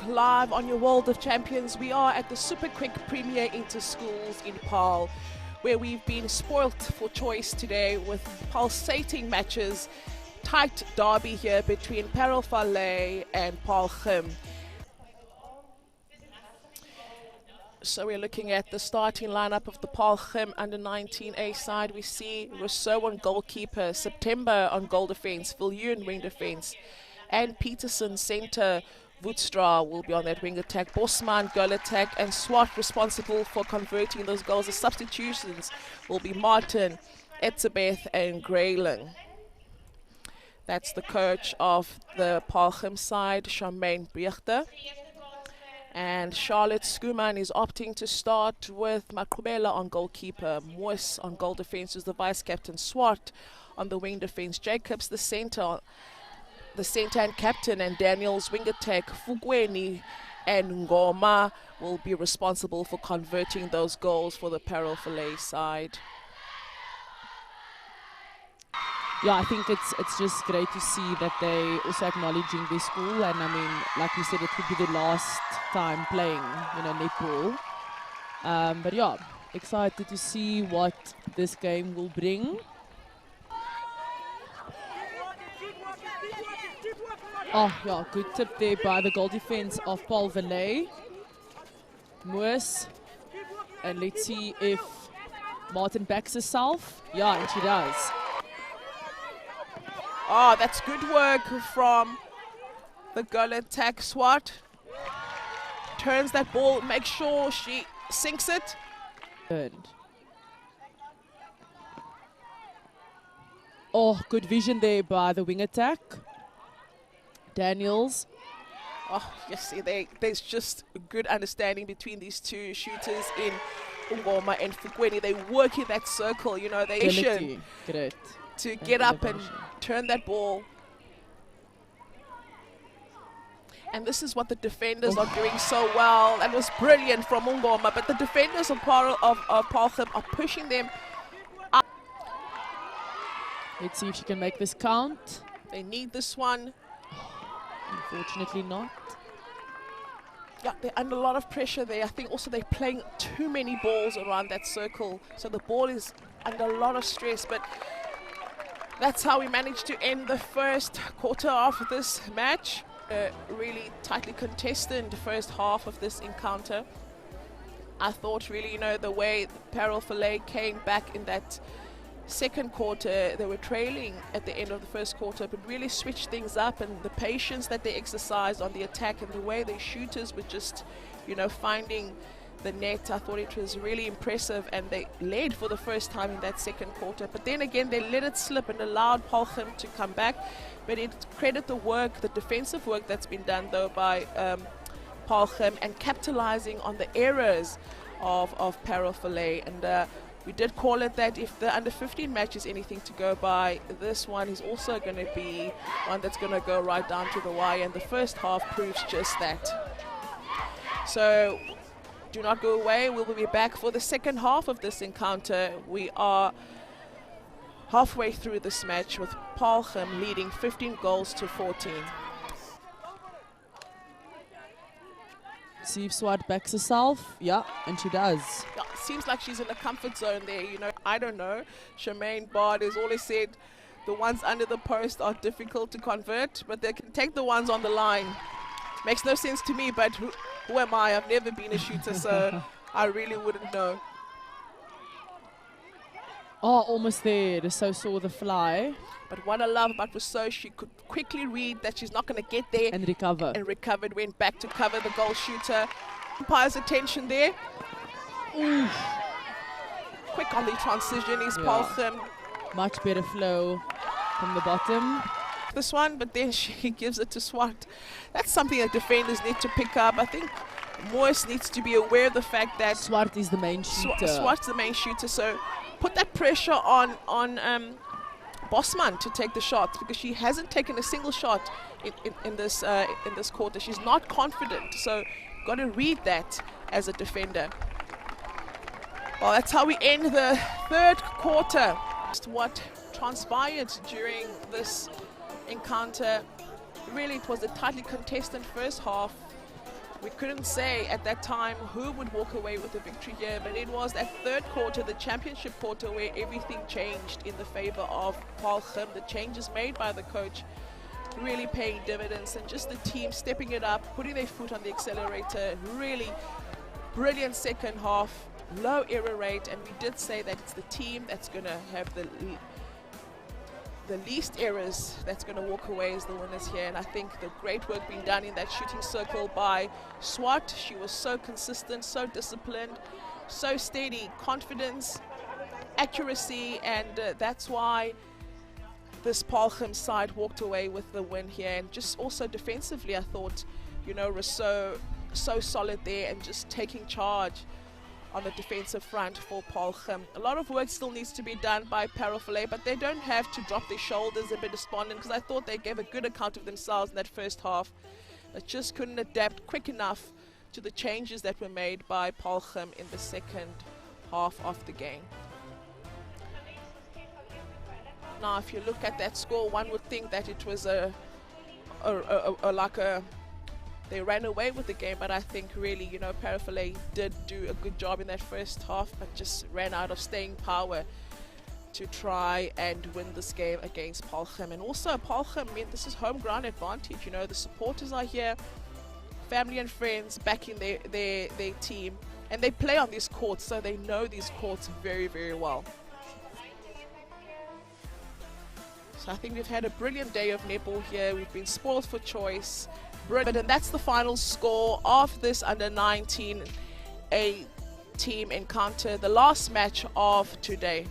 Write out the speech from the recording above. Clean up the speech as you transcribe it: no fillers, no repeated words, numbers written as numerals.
live on your World of Champions. We are at the Super Quick Premier Inter-Schools in Paarl, where we've been spoilt for choice today with pulsating matches. Tight derby here between Parel Vallei and Paarl. So we're looking at the starting lineup of the Paarl under 19A side. We see Rousseau on goalkeeper, September on goal defense, Viljoen wing defense, and Peterson center. Woedstra will be on that wing attack, Bosman goal attack, and Swart responsible for converting those goals. The substitutions will be Martin, Etzebeth, and Grayling. That's the coach of the Paarl side, Charmaine Brechte. And Charlotte Skuman is opting to start with Maqubela on goalkeeper, Moos on goal defense, who's the vice captain, Swart on the wing defense, Jacobs the center and captain, and Daniel's wing attack, Fugweni and Ngoma will be responsible for converting those goals for the Parel Vallei side. Yeah, I think it's just great to see that they also acknowledging their school, and I mean, like we said, it could be the last time playing, netball. But yeah, excited to see what this game will bring. Oh yeah, good tip there by the goal defense of Paarl Vallei. Moos, and let's see if Martin backs herself. Yeah, and she does. Oh, that's good work from the goal attack. Swart turns that ball, makes sure she sinks it. Good. Oh, good vision there by the wing attack. Daniels. Oh, yes, see, there's just a good understanding between these two shooters in Ngoma and Fugweni. They work in that circle, they should. Correct. To get up and turn that ball. And this is what the defenders are doing so well. That was brilliant from Ngoma, but the defenders of Paarl are pushing them up. Let's see if she can make this count. They need this one. Unfortunately not. Yeah, they're under a lot of pressure there. I think also they're playing too many balls around that circle, so the ball is under a lot of stress, but that's how we managed to end the first quarter of this match. Really tightly contested the first half of this encounter. I thought really, the way Parel Vallei came back in that second quarter, they were trailing at the end of the first quarter, but really switched things up, and the patience that they exercised on the attack and the way their shooters were just, finding the net. I thought it was really impressive, and they led for the first time in that second quarter, but then again they let it slip and allowed Paarl to come back. But it credit the defensive work that's been done though by Paarl, and capitalizing on the errors of Parel Vallei. And we did call it that if the under 15 match is anything to go by, this one is also going to be one that's going to go right down to the wire, and the first half proves just that. So do not go away. We'll be back for the second half of this encounter. We are halfway through this match with Paarl leading 15 goals to 14. See if Swart backs herself. Yeah, and she does. Yeah, seems like she's in a comfort zone there. I don't know. Charmaine Bard has always said the ones under the post are difficult to convert, but they can take the ones on the line. Makes no sense to me, but who am I? I've never been a shooter, so I really wouldn't know. Oh, almost there. Rousseau saw the fly. But what I love about Rousseau, she could quickly read that she's not going to get there. And recover. And recovered, went back to cover the goal shooter. Umpire's attention there. Ooh. Quick on the transition is Paarl. Much better flow from the bottom. This one, but then she gives it to Swart. That's something that defenders need to pick up. I think Moos needs to be aware of the fact that Swart is the main shooter. Swart's the main shooter, so put that pressure on Bosman to take the shots, because she hasn't taken a single shot in this quarter. She's not confident, so got to read that as a defender. Well, that's how we end the third quarter. Just what transpired during this encounter. Really, it was a tightly contested first half. we couldn't say at that time who would walk away with the victory here, but it was that third quarter, the championship quarter, where everything changed in the favor of Paarl. The changes made by the coach really paying dividends, and just the team stepping it up, putting their foot on the accelerator. Really brilliant second half, low error rate, and we did say that it's the team that's going to have the least errors that's going to walk away as the winners here. And I think the great work being done in that shooting circle by Swart. She was so consistent, so disciplined, so steady, confidence, accuracy, and that's why this Paarl side walked away with the win here. And just also defensively, I thought, you know, Rousseau so solid there and just taking charge on the defensive front for Paarl. A lot of work still needs to be done by Parel, but they don't have to drop their shoulders and be despondent, because I thought they gave a good account of themselves in that first half, but just couldn't adapt quick enough to the changes that were made by Paarl in the second half of the game. Now, if you look at that score, one would think that it was they ran away with the game, but I think really, you know, Parel did do a good job in that first half, but just ran out of staying power to try and win this game against Paarl. And also Paarl, I mean, this is home ground advantage. You know, the supporters are here, family and friends backing their team, and they play on these courts, so they know these courts very, very well. So I think we've had a brilliant day of netball here. We've been spoiled for choice. Brilliant. And that's the final score of this under-19 A team encounter, the last match of today.